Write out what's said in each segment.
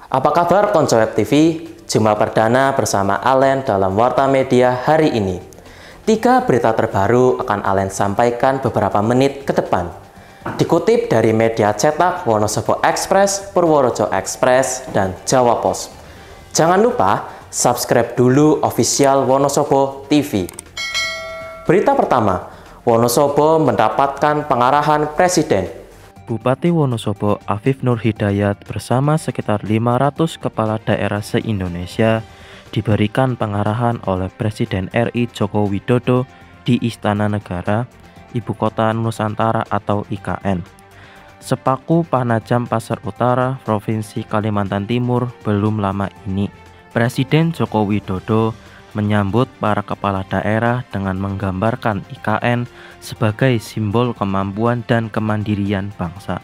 Apa kabar Konco Web TV? Jumpa perdana bersama Alen dalam Warta Media hari ini. 3 berita terbaru akan Alen sampaikan beberapa menit ke depan. Dikutip dari media cetak Wonosobo Express, Purworejo Express, dan Jawa Pos. Jangan lupa subscribe dulu official Wonosobo TV. Berita pertama, Wonosobo mendapatkan pengarahan Presiden. Bupati Wonosobo Afif Nur Hidayat bersama sekitar 500 kepala daerah se-Indonesia diberikan pengarahan oleh Presiden RI Joko Widodo di Istana Negara, Ibu Kota Nusantara atau IKN. Sepaku Panajam Pasar Utara, Provinsi Kalimantan Timur belum lama ini, Presiden Joko Widodo menyambut para kepala daerah dengan menggambarkan IKN sebagai simbol kemampuan dan kemandirian bangsa.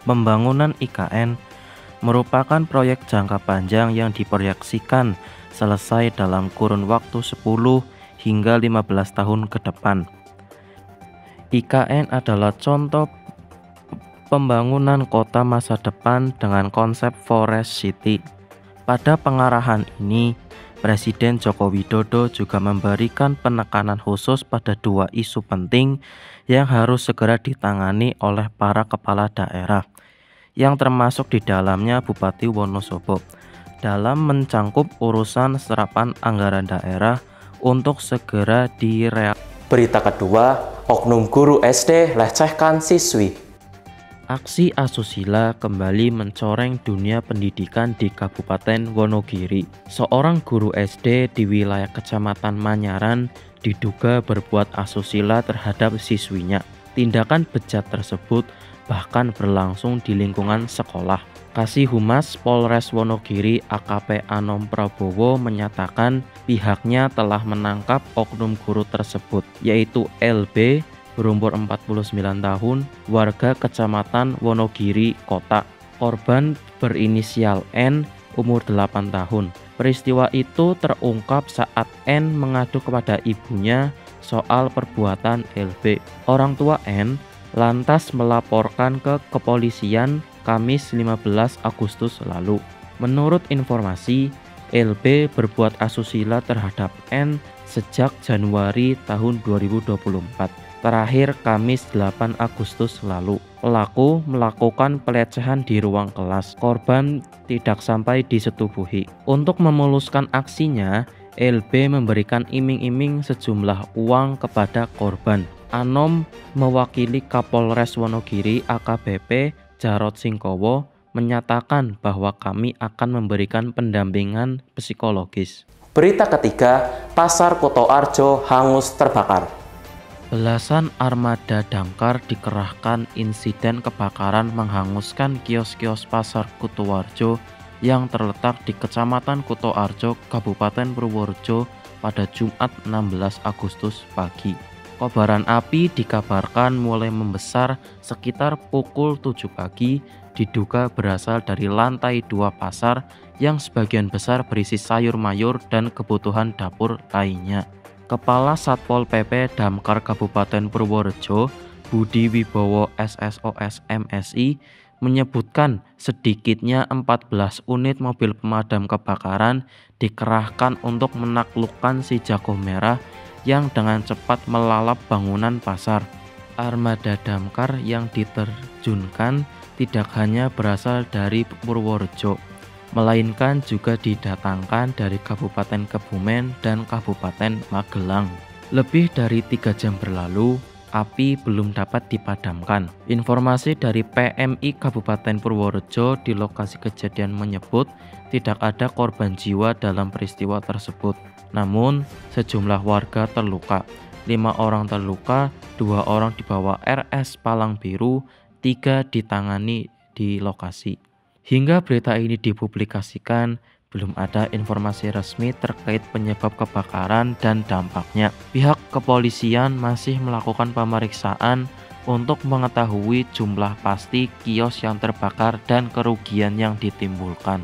Pembangunan IKN merupakan proyek jangka panjang yang diproyeksikan selesai dalam kurun waktu 10 hingga 15 tahun ke depan. IKN adalah contoh pembangunan kota masa depan dengan konsep Forest City. Pada pengarahan ini, Presiden Joko Widodo juga memberikan penekanan khusus pada 2 isu penting yang harus segera ditangani oleh para kepala daerah, yang termasuk di dalamnya Bupati Wonosobo, dalam mencangkup urusan serapan anggaran daerah untuk segera direalisasikan. Berita kedua, oknum guru SD lecehkan siswi. Aksi asusila kembali mencoreng dunia pendidikan di Kabupaten Wonogiri. Seorang guru SD di wilayah Kecamatan Manyaran diduga berbuat asusila terhadap siswinya. Tindakan bejat tersebut bahkan berlangsung di lingkungan sekolah. Kasih Humas Polres Wonogiri AKP Anom Prabowo menyatakan pihaknya telah menangkap oknum guru tersebut, yaitu LB berumur 49 tahun, warga Kecamatan Wonogiri Kota. Korban berinisial N, umur 8 tahun. Peristiwa itu terungkap saat N mengadu kepada ibunya soal perbuatan LB. Orang tua N lantas melaporkan ke kepolisian Kamis 15 Agustus lalu. Menurut informasi, LB berbuat asusila terhadap N sejak Januari tahun 2024. Terakhir Kamis 8 Agustus lalu, pelaku melakukan pelecehan di ruang kelas. Korban tidak sampai disetubuhi. Untuk memuluskan aksinya, LB memberikan iming-iming sejumlah uang kepada korban. Anom mewakili Kapolres Wonogiri AKBP Jarod Singkowo menyatakan bahwa kami akan memberikan pendampingan psikologis. Berita ketiga, Pasar Kutoarjo hangus terbakar. Belasan armada damkar dikerahkan insiden kebakaran menghanguskan kios-kios Pasar Kutoarjo yang terletak di Kecamatan Kutoarjo, Kabupaten Purworejo pada Jumat 16 Agustus pagi. Kobaran api dikabarkan mulai membesar sekitar pukul 7 pagi, diduga berasal dari lantai 2 pasar yang sebagian besar berisi sayur mayur dan kebutuhan dapur lainnya. Kepala Satpol PP Damkar Kabupaten Purworejo, Budi Wibowo SSOS MSI, menyebutkan sedikitnya 14 unit mobil pemadam kebakaran dikerahkan untuk menaklukkan si jago merah yang dengan cepat melalap bangunan pasar. Armada damkar yang diterjunkan tidak hanya berasal dari Purworejo, melainkan juga didatangkan dari Kabupaten Kebumen dan Kabupaten Magelang. Lebih dari 3 jam berlalu, api belum dapat dipadamkan. Informasi dari PMI Kabupaten Purworejo di lokasi kejadian menyebut tidak ada korban jiwa dalam peristiwa tersebut. Namun, sejumlah warga terluka. 5 orang terluka, 2 orang dibawa RS Palang Biru, 3 ditangani di lokasi. Hingga berita ini dipublikasikan, belum ada informasi resmi terkait penyebab kebakaran dan dampaknya. Pihak kepolisian masih melakukan pemeriksaan untuk mengetahui jumlah pasti kios yang terbakar dan kerugian yang ditimbulkan.